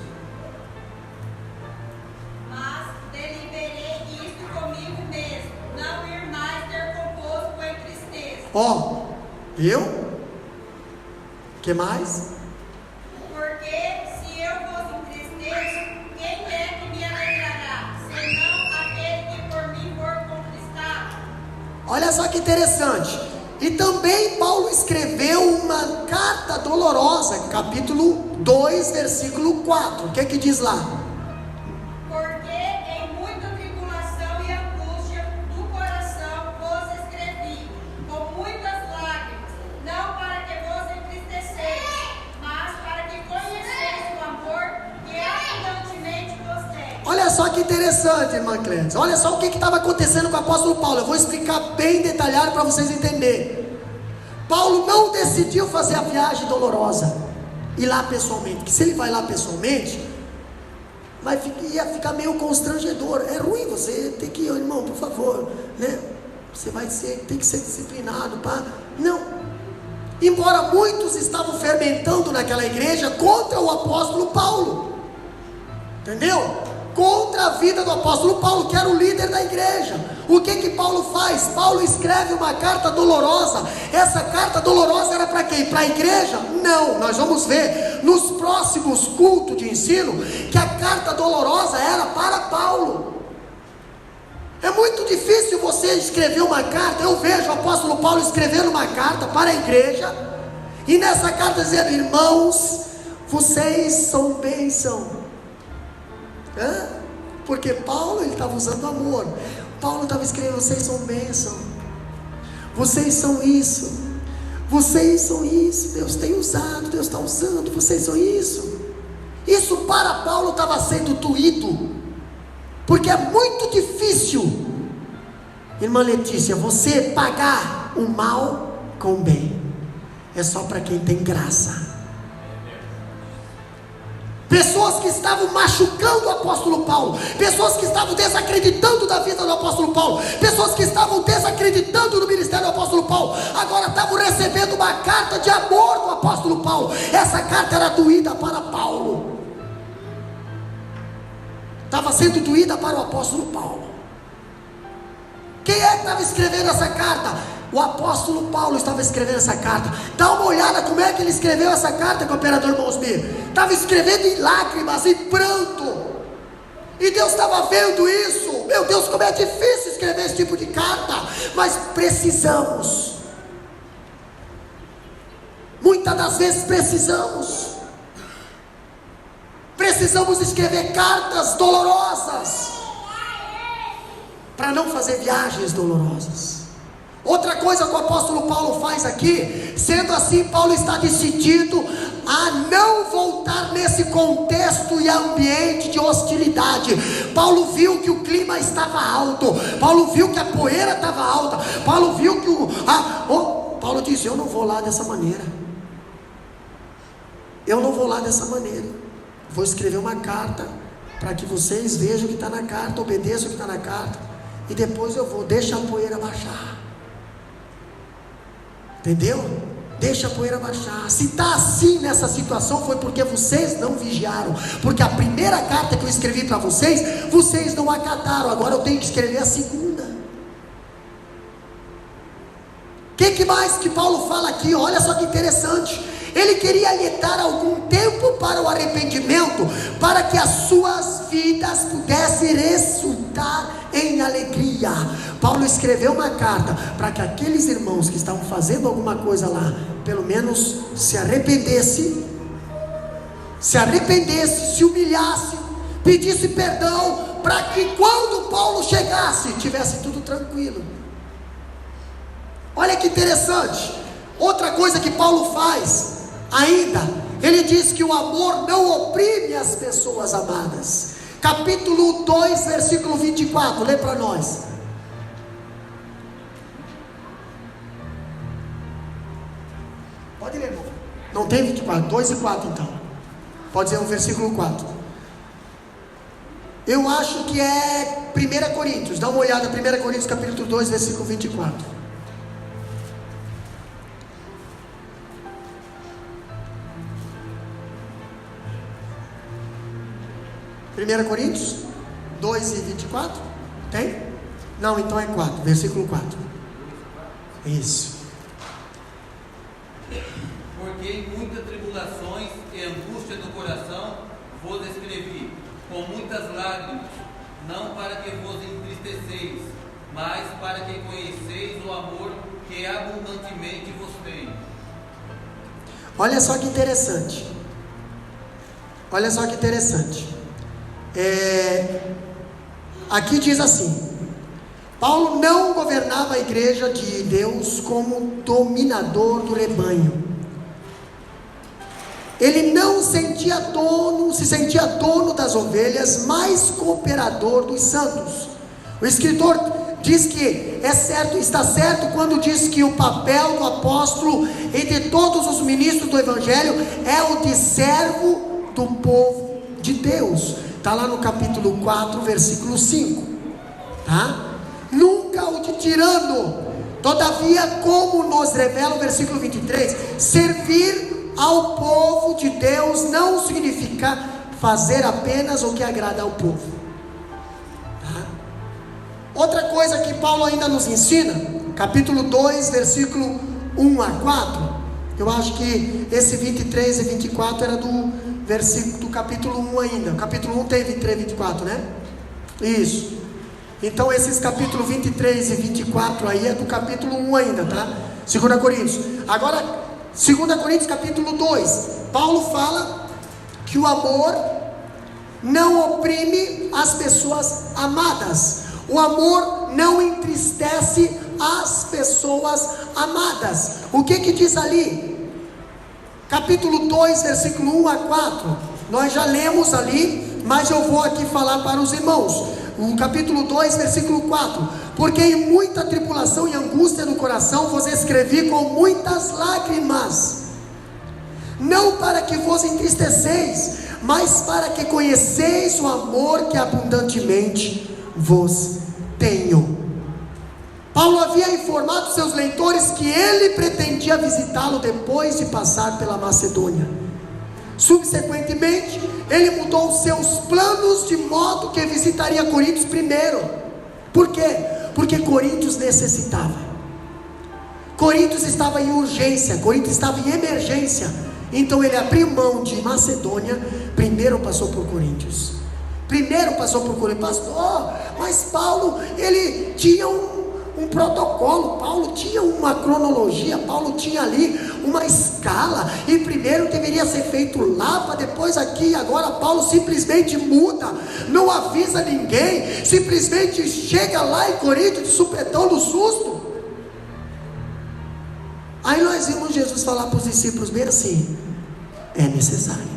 Mas deliberei isto comigo mesmo, não ir mais ter convosco em tristeza.
Ó, viu? Que mais?
Porque se eu vos entristeço, quem é que me alegrará, senão aquele que por mim for conquistado?
Olha só que interessante. E também Paulo escreveu uma carta dolorosa, capítulo 2, versículo 4. O que diz lá?
Porque em muita tribulação e angústia do coração vos escrevi, com muitas lágrimas, não para que vos entristeceis, mas para que conheceis o amor que abundantemente vos tem.
Olha só que interessante, irmã Clédia. Olha só o que estava acontecendo com o apóstolo Paulo. Eu vou explicar bem detalhado para vocês entenderem. Paulo não decidiu fazer a viagem dolorosa, ir lá pessoalmente. Porque se ele vai lá pessoalmente, ia ficar meio constrangedor. É ruim você ter que ir, irmão, por favor, né? Você tem que ser disciplinado. Não. Embora muitos estavam fermentando naquela igreja contra o apóstolo Paulo. Entendeu? Contra a vida do apóstolo Paulo, que era o líder da igreja. O que Paulo faz? Paulo escreve uma carta dolorosa. Essa carta dolorosa era para quem? Para a igreja? Não, nós vamos ver nos próximos cultos de ensino que a carta dolorosa era para Paulo. É muito difícil você escrever uma carta. Eu vejo o apóstolo Paulo escrevendo uma carta para a igreja, e nessa carta dizendo: irmãos, vocês são bênção. Porque Paulo estava usando amor. Paulo estava escrevendo: vocês são bênção, vocês são isso. Vocês são isso, Deus tem usado, Deus está usando, vocês são isso. Isso para Paulo estava sendo doído, porque é muito difícil, irmã Letícia, você pagar o mal com o bem. É só para quem tem graça. Pessoas que estavam machucando o apóstolo Paulo, pessoas que estavam desacreditando da vida do apóstolo Paulo, pessoas que estavam desacreditando do ministério do apóstolo Paulo, agora estavam recebendo uma carta de amor do apóstolo Paulo. Essa carta era doída para Paulo, estava sendo doída para o apóstolo Paulo. Quem é que estava escrevendo essa carta? O apóstolo Paulo estava escrevendo essa carta. Dá uma olhada como é que ele escreveu essa carta, cooperador Mosmir. Estava escrevendo em lágrimas, em pranto. E Deus estava vendo isso. Meu Deus, como é difícil escrever esse tipo de carta. Mas precisamos. Muitas das vezes precisamos escrever cartas dolorosas, para não fazer viagens dolorosas. Outra coisa que o apóstolo Paulo faz aqui, sendo assim, Paulo está decidido a não voltar nesse contexto e ambiente de hostilidade. Paulo viu que o clima estava alto, Paulo viu que a poeira estava alta, Paulo viu que Paulo disse: eu não vou lá dessa maneira, vou escrever uma carta, para que vocês vejam o que está na carta, obedeçam o que está na carta, e depois eu vou, deixa a poeira baixar. Entendeu? Deixa a poeira baixar. Se está assim nessa situação, foi porque vocês não vigiaram. Porque a primeira carta que eu escrevi para vocês, vocês não acataram. Agora eu tenho que escrever a segunda. O que mais que Paulo fala aqui? Olha só que interessante. Ele queria lhe dar algum tempo para o arrependimento, para que as suas vidas pudessem resultar em alegria. Paulo escreveu uma carta para que aqueles irmãos que estavam fazendo alguma coisa lá, pelo menos se arrependesse, se humilhasse, pedisse perdão, para que quando Paulo chegasse, tivesse tudo tranquilo. Olha que interessante. Outra coisa que Paulo faz ainda, ele diz que o amor não oprime as pessoas amadas. Capítulo 2, versículo 24, lê para nós. Pode ler, irmão. Não tem 24, 2 e 4 então. Pode ser o versículo 4. Eu acho que é 1 Coríntios, dá uma olhada, 1 Coríntios capítulo 2, versículo 24. 1 Coríntios 2 e 24, tem? Não, então é 4, versículo 4. Isso.
Porque em muitas tribulações e angústia do coração vos escrevi, com muitas lágrimas, não para que vos entristeceis, mas para que conheceis o amor que abundantemente vos tenho.
Olha só que interessante. Aqui diz assim: Paulo não governava a igreja de Deus como dominador do rebanho. Ele não se sentia dono das ovelhas, mas cooperador dos santos. O escritor diz que está certo quando diz que o papel do apóstolo entre todos os ministros do evangelho é o de servo do povo de Deus. Está lá no capítulo 4, versículo 5, tá? Nunca o de tirano. Todavia, como nos revela o versículo 23, servir ao povo de Deus não significa fazer apenas o que agrada ao povo, tá? Outra coisa que Paulo ainda nos ensina, capítulo 2, versículo 1 a 4, eu acho que esse 23 e 24 era do versículo do capítulo 1 ainda. O capítulo 1 tem 23 e 24, né? Isso. Então esses capítulos 23 e 24 aí é do capítulo 1 ainda, tá? 2 Coríntios. Agora, 2 Coríntios capítulo 2, Paulo fala que o amor não oprime as pessoas amadas. O amor não entristece as pessoas amadas. O que diz ali? Capítulo 2, versículo 1 a 4. Nós já lemos ali, mas eu vou aqui falar para os irmãos. O capítulo 2, versículo 4. Porque em muita tribulação e angústia no coração vos escrevi com muitas lágrimas, não para que vos entristeceis, mas para que conheceis o amor que abundantemente vos tenho. Paulo havia informado seus leitores que ele pretendia visitá-lo depois de passar pela Macedônia. Subsequentemente, ele mudou seus planos de modo que visitaria Coríntios primeiro. Por quê? Porque Coríntios necessitava. Coríntios estava em urgência, Coríntios estava em emergência. Então ele abriu mão de Macedônia, primeiro passou por Coríntios. Pastor, mas Paulo, ele tinha um protocolo, Paulo tinha uma cronologia, Paulo tinha ali uma escala, e primeiro deveria ser feito lá, para depois aqui. Agora Paulo simplesmente muda, não avisa ninguém, simplesmente chega lá em Corinto de supetão no susto. Aí nós vimos Jesus falar para os discípulos bem assim: é necessário.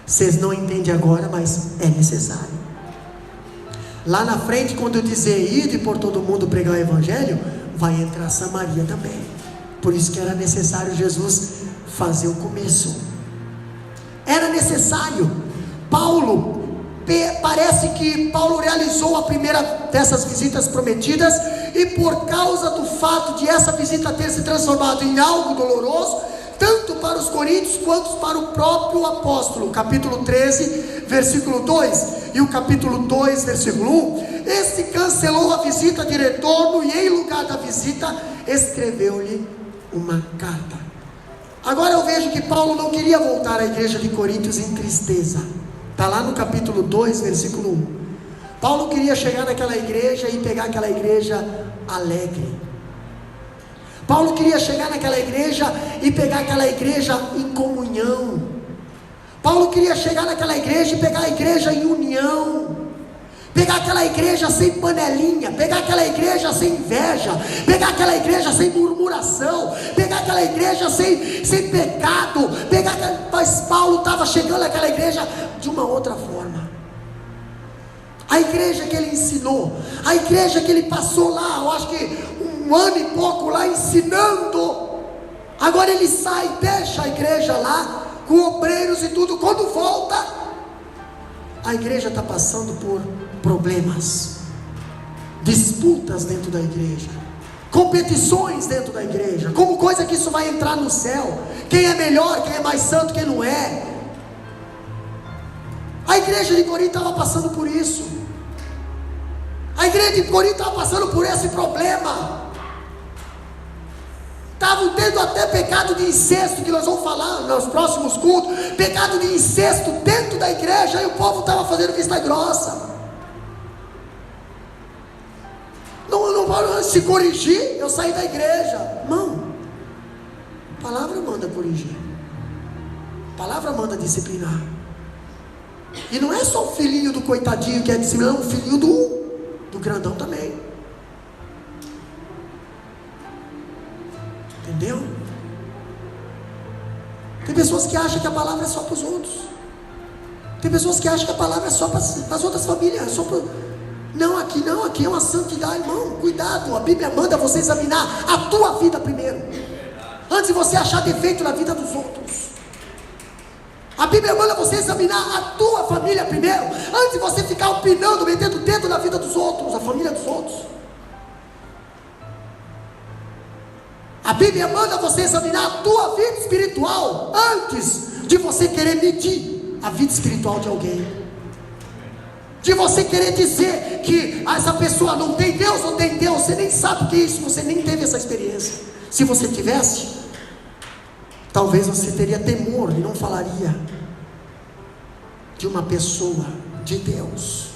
Vocês não entendem agora, mas é necessário. Lá na frente, quando eu dizer ide por todo mundo pregar o evangelho, vai entrar Samaria também. Por isso que era necessário Jesus fazer o começo. Era necessário. Parece que Paulo realizou a primeira dessas visitas prometidas, e por causa do fato de essa visita ter se transformado em algo doloroso, tanto para os coríntios quanto para o próprio apóstolo, capítulo 13, versículo 2, e o capítulo 2, versículo 1, este cancelou a visita de retorno, e em lugar da visita, escreveu-lhe uma carta. Agora eu vejo que Paulo não queria voltar à igreja de Coríntios em tristeza. Está lá no capítulo 2, versículo 1. Paulo queria chegar naquela igreja e pegar aquela igreja alegre. Paulo queria chegar naquela igreja e pegar aquela igreja em comunhão. Paulo queria chegar naquela igreja e pegar a igreja em união. Pegar aquela igreja sem panelinha, pegar aquela igreja sem inveja, pegar aquela igreja sem murmuração, pegar aquela igreja sem pecado, mas Paulo estava chegando naquela igreja de uma outra forma. A igreja que ele ensinou, a igreja que ele passou lá, eu acho que 1 ano e pouco lá ensinando, agora ele sai, deixa a igreja lá, com obreiros e tudo. Quando volta, a igreja está passando por problemas, disputas dentro da igreja, competições dentro da igreja, como coisa que isso vai entrar no céu, quem é melhor, quem é mais santo, quem não é. A igreja de Corinto estava passando por isso. A igreja de Corinto estava passando por esse problema. Estavam tendo até pecado de incesto, que nós vamos falar nos próximos cultos. Pecado de incesto dentro da igreja, e o povo estava fazendo vista grossa. Não se corrigir, eu saí da igreja. Irmão, a palavra manda corrigir, a palavra manda disciplinar. E não é só o filhinho do coitadinho que é disciplinado, o filhinho do grandão também. Entendeu? Tem pessoas que acham que a palavra é só para os outros. Tem pessoas que acham que a palavra é só para as outras famílias, Não, aqui é uma santidade, irmão. Cuidado, a Bíblia manda você examinar a tua vida primeiro, antes de você achar defeito na vida dos outros. A Bíblia manda você examinar a tua família primeiro, antes de você ficar opinando, metendo o dedo na vida dos outros, a família dos outros. A Bíblia manda você examinar a tua vida espiritual, antes de você querer medir a vida espiritual de alguém, de você querer dizer que essa pessoa não tem Deus, você nem sabe o que é isso, você nem teve essa experiência. Se você tivesse, talvez você teria temor e não falaria de uma pessoa de Deus.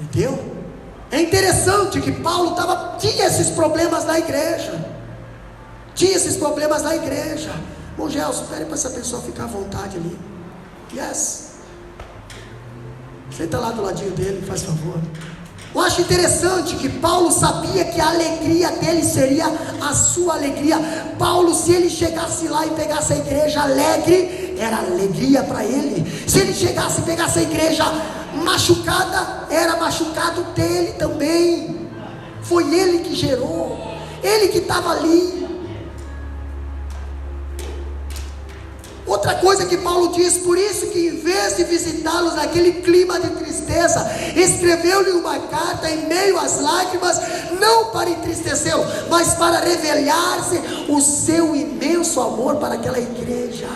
Entendeu? É interessante que Paulo tinha esses problemas na igreja. Bom, Gelson, espere para essa pessoa ficar à vontade ali. Yes. Senta lá do ladinho dele, faz favor. Eu acho interessante que Paulo sabia que a alegria dele seria a sua alegria. Paulo, se ele chegasse lá e pegasse a igreja alegre, era alegria para ele. Se ele chegasse e pegasse a igreja machucada, era machucado dele também. Foi ele que gerou, ele que estava ali. Outra coisa que Paulo diz, por isso que em vez de visitá-los naquele clima de tristeza, escreveu-lhe uma carta em meio às lágrimas, não para entristecê-lo, mas para revelar-se o seu imenso amor para aquela igreja.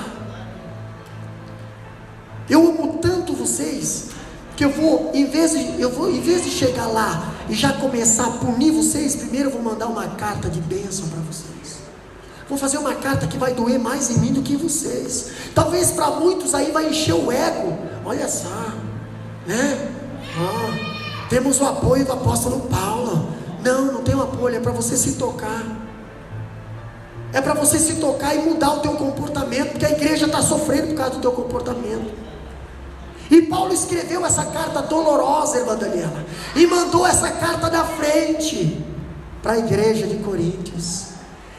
Eu amo tanto vocês, que eu vou, em vez de chegar lá e já começar a punir vocês, primeiro eu vou mandar uma carta de bênção para vocês. Vou fazer uma carta que vai doer mais em mim do que em vocês. Talvez para muitos aí vai encher o ego. Olha só, né? Temos o apoio do apóstolo Paulo. Não tem o apoio, é para você se tocar. É para você se tocar e mudar o teu comportamento, porque a igreja está sofrendo por causa do teu comportamento. E Paulo escreveu essa carta dolorosa, irmã Daniela, e mandou essa carta na frente para a igreja de Coríntios.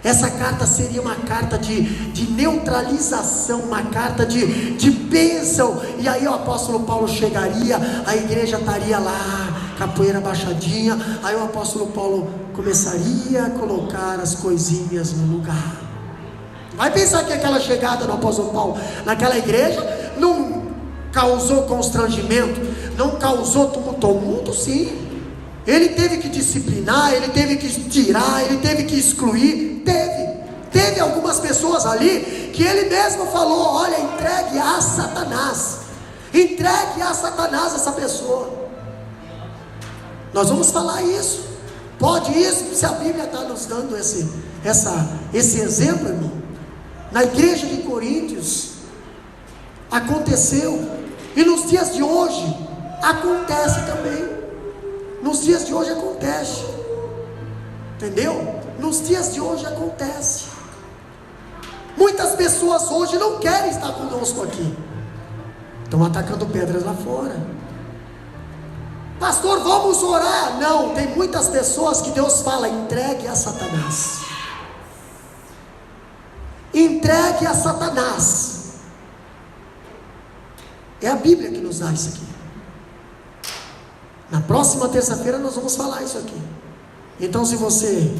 Essa carta seria uma carta de neutralização, uma carta de bênção. E aí o apóstolo Paulo chegaria, a igreja estaria lá, capoeira baixadinha. Aí o apóstolo Paulo começaria a colocar as coisinhas no lugar. Vai pensar que aquela chegada do apóstolo Paulo naquela igreja não causou constrangimento, não causou tumulto, sim. Ele teve que disciplinar, ele teve que tirar, ele teve que excluir. Teve algumas pessoas ali que ele mesmo falou: olha, entregue a Satanás, entregue a Satanás essa pessoa. Nós vamos falar isso. Pode isso, se a Bíblia está nos dando esse exemplo, irmão. Na igreja de Coríntios aconteceu, e nos dias de hoje acontece também. Nos dias de hoje acontece, entendeu? Nos dias de hoje acontece. Muitas pessoas hoje não querem estar conosco aqui, estão atacando pedras lá fora. Pastor, vamos orar. Não, tem muitas pessoas que Deus fala: entregue a Satanás, entregue a Satanás. É a Bíblia que nos dá isso aqui. Na próxima terça-feira nós vamos falar isso aqui. Então, se você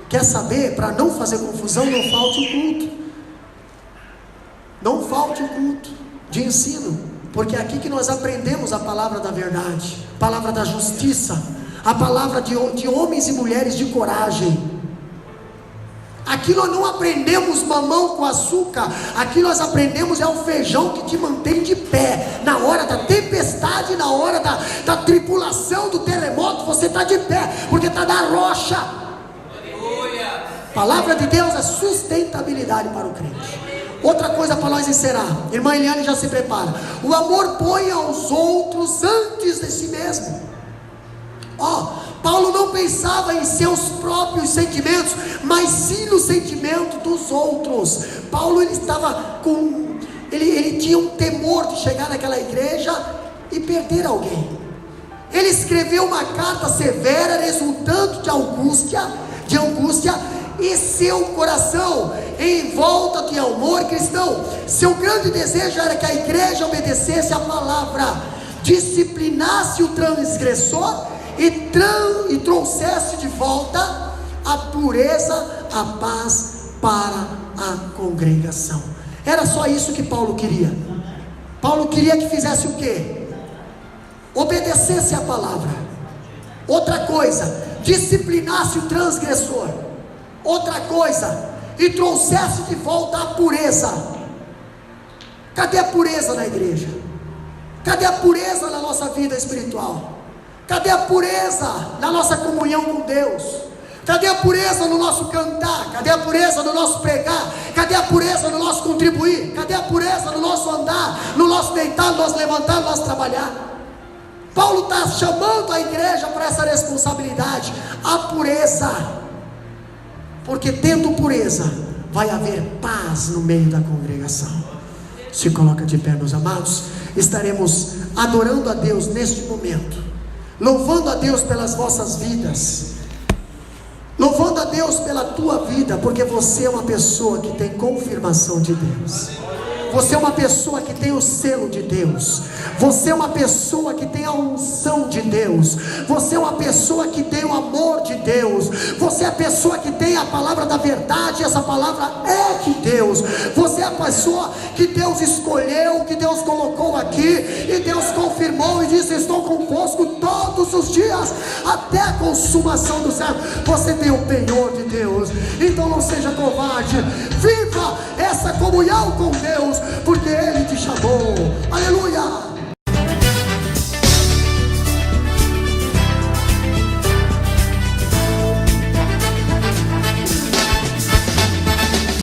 quer saber, para não fazer confusão, não falte o culto. Não falte o culto de ensino, porque é aqui que nós aprendemos a palavra da verdade, a palavra da justiça, a palavra de homens e mulheres de coragem. Aqui nós não aprendemos mamão com açúcar. Aqui nós aprendemos é o feijão que te mantém de pé. Na hora da tempestade, na hora da tribulação, do terremoto, você está de pé, porque está na rocha. A palavra de Deus é sustentabilidade para o crente. Outra coisa para nós encerrar, irmã Eliane já se prepara. O amor põe aos outros antes de si mesmo. Paulo não pensava em seus próprios sentimentos, mas sim no sentimento dos outros. Paulo ele tinha um temor de chegar naquela igreja e perder alguém. Ele escreveu uma carta severa, resultante de angústia, e seu coração em volta de amor cristão. Seu grande desejo era que a igreja obedecesse a palavra, disciplinasse o transgressor e trouxesse de volta a pureza, a paz para a congregação. Era só isso que Paulo queria. Paulo queria que fizesse o quê? Obedecesse a palavra. Outra coisa, disciplinasse o transgressor. Outra coisa, e trouxesse de volta a pureza. Cadê a pureza na igreja? Cadê a pureza na nossa vida espiritual? Cadê a pureza na nossa comunhão com Deus? Cadê a pureza no nosso cantar? Cadê a pureza no nosso pregar? Cadê a pureza no nosso contribuir? Cadê a pureza no nosso andar? No nosso deitar, no nosso levantar, no nosso trabalhar? Paulo está chamando a igreja para essa responsabilidade, a pureza. Porque tendo pureza, vai haver paz no meio da congregação. Se coloca de pé, meus amados. estaremos adorando a Deus neste momento, louvando a Deus pelas vossas vidas, louvando a Deus pela tua vida, porque você é uma pessoa que tem confirmação de Deus. Você é uma pessoa que tem o selo de Deus. Você é uma pessoa que tem a unção de Deus. Você é uma pessoa que tem o amor de Deus. Você é a pessoa que tem a palavra da verdade. Essa palavra é de Deus. Você é a pessoa que Deus escolheu, que Deus colocou aqui, e Deus confirmou e disse: estou convosco todos os dias até a consumação do século. Você tem o penhor de Deus. Então não seja covarde. Viva essa comunhão com Deus, porque